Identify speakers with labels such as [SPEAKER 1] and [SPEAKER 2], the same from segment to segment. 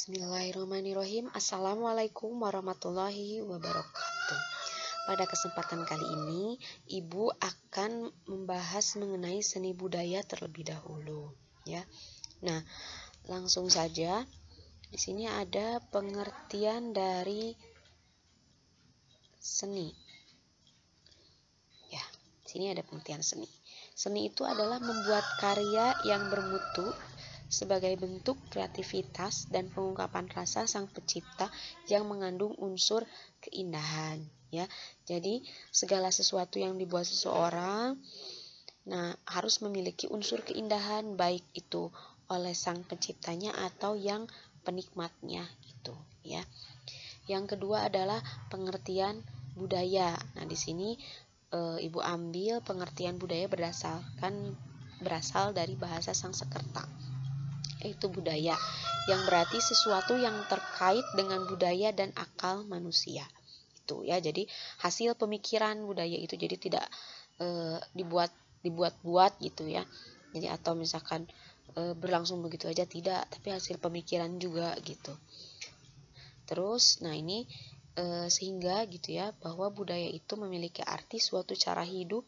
[SPEAKER 1] Bismillahirrahmanirrahim. Assalamualaikum warahmatullahi wabarakatuh. Pada kesempatan kali ini, Ibu akan membahas mengenai seni budaya terlebih dahulu, ya. Nah, langsung saja. Di sini ada pengertian dari seni. Ya, di sini ada pengertian seni. Seni itu adalah membuat karya yang bermutu sebagai bentuk kreativitas dan pengungkapan rasa sang pencipta yang mengandung unsur keindahan, ya. Jadi segala sesuatu yang dibuat seseorang harus memiliki unsur keindahan, baik itu oleh sang penciptanya atau yang penikmatnya gitu, ya. Yang kedua adalah pengertian budaya. Nah, di sini Ibu ambil pengertian budaya berasal dari bahasa Sanskerta, yaitu budaya, yang berarti sesuatu yang terkait dengan budaya dan akal manusia. Itu ya, jadi hasil pemikiran budaya itu, jadi tidak dibuat-buat gitu ya. Jadi atau misalkan berlangsung begitu aja, tidak, tapi hasil pemikiran juga gitu. Terus ini sehingga gitu ya, bahwa budaya itu memiliki arti suatu cara hidup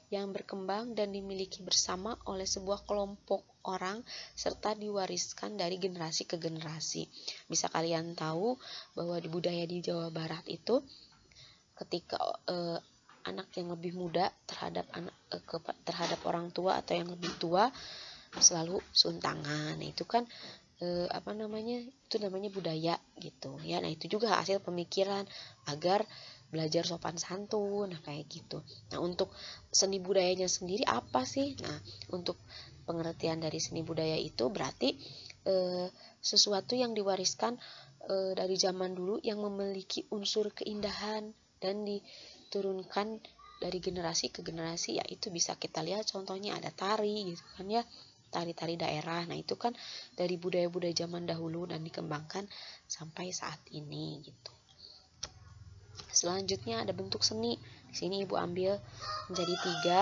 [SPEAKER 1] yang berkembang dan dimiliki bersama oleh sebuah kelompok orang serta diwariskan dari generasi ke generasi. Bisa kalian tahu bahwa di budaya di Jawa Barat itu ketika anak yang lebih muda terhadap orang tua atau yang lebih tua selalu suntangan. Nah, itu kan itu namanya budaya gitu ya. Nah, itu juga hasil pemikiran agar belajar sopan santun, kayak gitu. Nah, untuk seni budayanya sendiri apa sih? Nah, untuk pengertian dari seni budaya itu berarti sesuatu yang diwariskan dari zaman dulu yang memiliki unsur keindahan dan diturunkan dari generasi ke generasi, yaitu bisa kita lihat contohnya ada tari gitu kan ya, tari-tari daerah. Nah, itu kan dari budaya-budaya zaman dahulu dan dikembangkan sampai saat ini gitu. Selanjutnya ada bentuk seni. Di sini Ibu ambil menjadi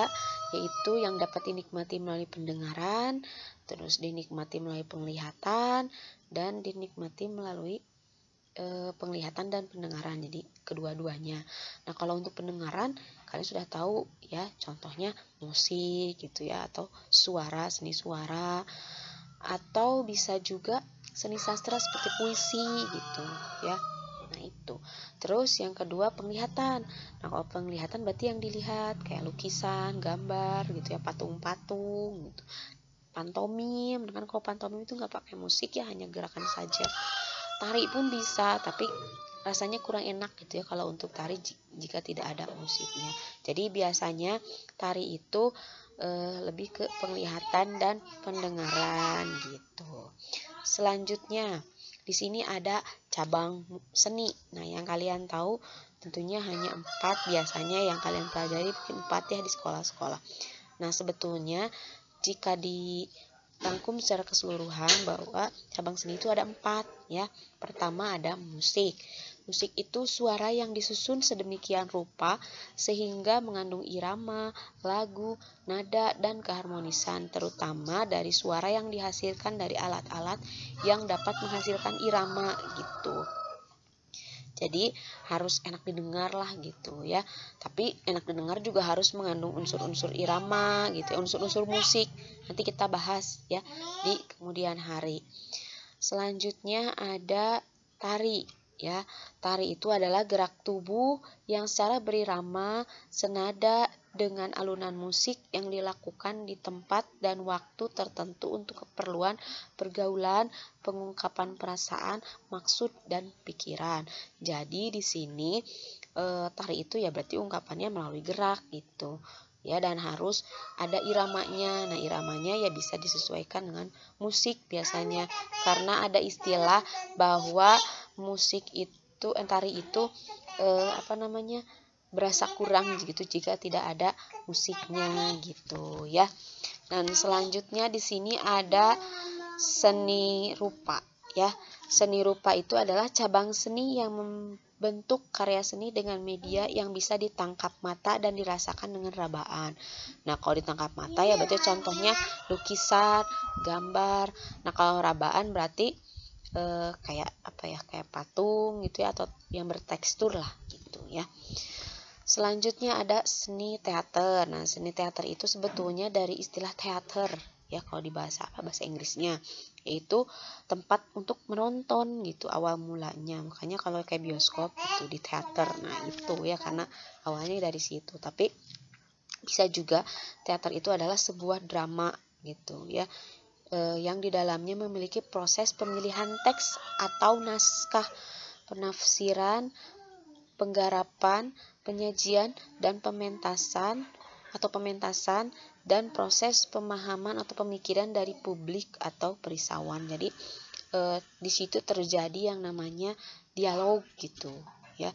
[SPEAKER 1] 3, yaitu yang dapat dinikmati melalui pendengaran, terus dinikmati melalui penglihatan, dan dinikmati melalui penglihatan dan pendengaran. Jadi kedua-duanya. Nah, kalau untuk pendengaran kalian sudah tahu ya, contohnya musik gitu ya, atau seni suara, atau bisa juga seni sastra seperti puisi gitu ya. Nah, itu. Terus yang kedua penglihatan. Nah, kalau penglihatan berarti yang dilihat kayak lukisan, gambar gitu ya, patung-patung gitu. Pantomim, kan kalau pantomim itu nggak pakai musik ya, hanya gerakan saja. Tari pun bisa, tapi rasanya kurang enak gitu ya kalau untuk tari jika tidak ada musiknya. Jadi biasanya tari itu lebih ke penglihatan dan pendengaran gitu. Selanjutnya di sini ada cabang seni. Nah, yang kalian tahu tentunya hanya 4 biasanya yang kalian pelajari, mungkin 4 ya di sekolah-sekolah. Nah, sebetulnya jika dirangkum secara keseluruhan bahwa cabang seni itu ada 4 ya. Pertama ada musik. Musik itu suara yang disusun sedemikian rupa sehingga mengandung irama, lagu, nada, dan keharmonisan, terutama dari suara yang dihasilkan dari alat-alat yang dapat menghasilkan irama gitu. Jadi harus enak didengar lah gitu ya. Tapi enak didengar juga harus mengandung unsur-unsur irama gitu ya, unsur-unsur musik. Nanti kita bahas ya di kemudian hari. Selanjutnya ada tari ya. Tari itu adalah gerak tubuh yang secara berirama senada dengan alunan musik yang dilakukan di tempat dan waktu tertentu untuk keperluan pergaulan, pengungkapan perasaan, maksud, dan pikiran. Jadi di sini tari itu ya berarti ungkapannya melalui gerak gitu ya, dan harus ada iramanya. Nah, iramanya ya bisa disesuaikan dengan musik biasanya, karena ada istilah bahwa musik itu tari itu berasa kurang gitu jika tidak ada musiknya gitu ya. Dan selanjutnya di sini ada seni rupa ya. Seni rupa itu adalah cabang seni yang membentuk karya seni dengan media yang bisa ditangkap mata dan dirasakan dengan rabaan. Nah, kalau ditangkap mata ya berarti contohnya lukisan, gambar. Nah, kalau rabaan berarti kayak apa ya, kayak patung gitu ya, atau yang bertekstur lah gitu ya. Selanjutnya ada seni teater. Nah, seni teater itu sebetulnya dari istilah theater ya kalau di bahasa Inggrisnya, yaitu tempat untuk menonton gitu awal mulanya. Makanya kalau kayak bioskop itu di teater. Nah, itu ya karena awalnya dari situ. Tapi bisa juga teater itu adalah sebuah drama gitu ya, yang di dalamnya memiliki proses pemilihan teks atau naskah, penafsiran, penggarapan, penyajian, dan pementasan dan proses pemahaman atau pemikiran dari publik atau perisawan. Jadi di situ terjadi yang namanya dialog gitu ya.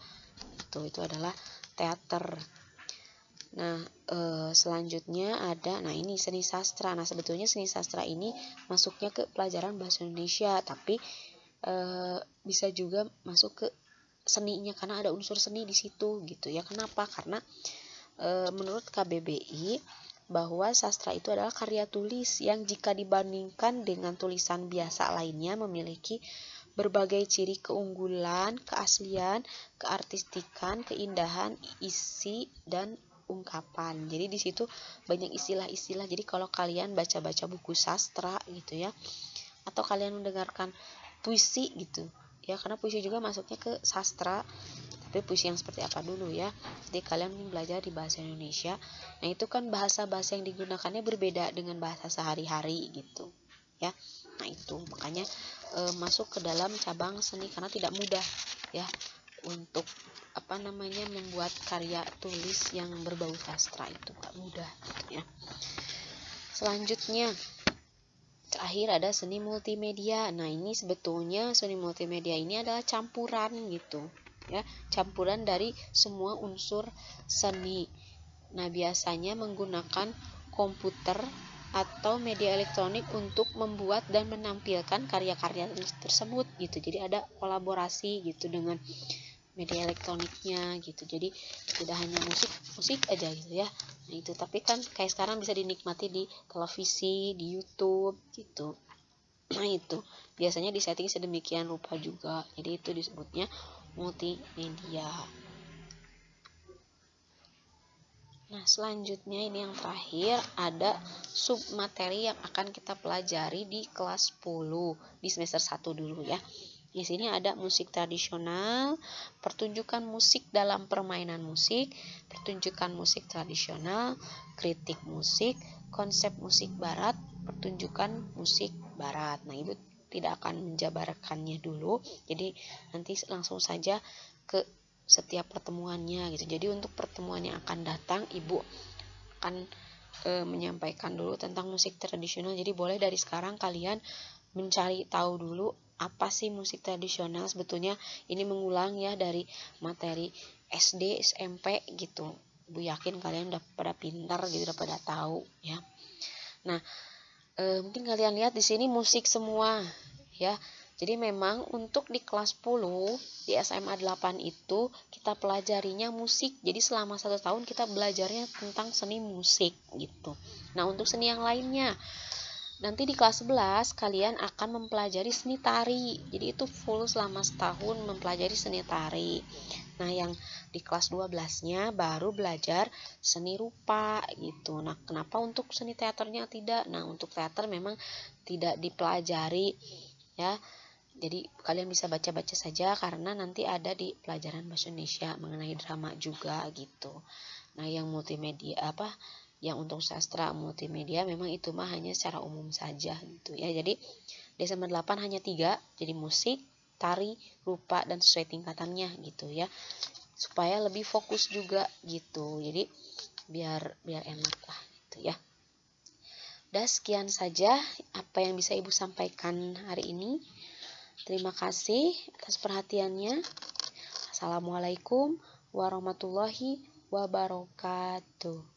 [SPEAKER 1] Itu adalah teater. Nah, selanjutnya ada, nah ini seni sastra. Nah, sebetulnya seni sastra ini masuknya ke pelajaran bahasa Indonesia, tapi bisa juga masuk ke seninya karena ada unsur seni di situ gitu ya. Kenapa? Karena menurut KBBI bahwa sastra itu adalah karya tulis yang jika dibandingkan dengan tulisan biasa lainnya memiliki berbagai ciri keunggulan, keaslian, keartistikan, keindahan, isi, dan ungkapan. Jadi di situ banyak istilah-istilah. Jadi kalau kalian baca-baca buku sastra gitu ya, atau kalian mendengarkan puisi gitu ya, karena puisi juga masuknya ke sastra, tapi puisi yang seperti apa dulu ya. Jadi kalian belajar di bahasa Indonesia. Nah, itu kan bahasa-bahasa yang digunakannya berbeda dengan bahasa sehari-hari gitu ya. Nah, itu makanya masuk ke dalam cabang seni karena tidak mudah ya untuk membuat karya tulis yang berbau sastra, itu gak mudah gitu ya. Selanjutnya terakhir ada seni multimedia. Nah, ini sebetulnya seni multimedia ini adalah campuran gitu ya, campuran dari semua unsur seni. Nah, biasanya menggunakan komputer atau media elektronik untuk membuat dan menampilkan karya-karya tersebut gitu. Jadi ada kolaborasi gitu dengan media elektroniknya gitu. Jadi tidak hanya musik aja gitu ya. Nah, itu tapi kan kayak sekarang bisa dinikmati di televisi, di YouTube gitu. Nah, itu biasanya disetting sedemikian rupa juga. Jadi itu disebutnya multimedia. Nah, selanjutnya ini yang terakhir ada submateri yang akan kita pelajari di kelas 10 di semester 1 dulu ya. Di sini ada musik tradisional, pertunjukan musik dalam permainan musik, pertunjukan musik tradisional, kritik musik, konsep musik barat, pertunjukan musik barat. Nah, Ibu tidak akan menjabarkannya dulu, jadi nanti langsung saja ke setiap pertemuannya gitu. Jadi untuk pertemuan yang akan datang Ibu akan menyampaikan dulu tentang musik tradisional. Jadi boleh dari sekarang kalian mencari tahu dulu apa sih musik tradisional. Sebetulnya ini mengulang ya dari materi SD, SMP gitu. Ibu yakin kalian udah pada pintar gitu, udah pada tahu ya. Nah, mungkin kalian lihat di sini musik semua ya. Jadi memang untuk di kelas 10 di SMA 8 itu kita pelajarinya musik. Jadi selama 1 tahun kita belajarnya tentang seni musik gitu. Nah, untuk seni yang lainnya nanti di kelas 11 kalian akan mempelajari seni tari. Jadi itu full selama setahun mempelajari seni tari. Nah, yang di kelas 12-nya baru belajar seni rupa gitu. Nah, kenapa untuk seni teaternya tidak? Nah, untuk teater memang tidak dipelajari ya. Jadi kalian bisa baca-baca saja karena nanti ada di pelajaran bahasa Indonesia mengenai drama juga gitu. Nah, yang multimedia yang untuk sastra multimedia memang itu mah hanya secara umum saja gitu ya. Jadi di SMA 8 hanya 3, jadi musik, tari, rupa, dan sesuai tingkatannya gitu ya. Supaya lebih fokus juga gitu. Jadi biar enak lah gitu ya. Udah sekian saja apa yang bisa Ibu sampaikan hari ini. Terima kasih atas perhatiannya. Assalamualaikum warahmatullahi wabarakatuh.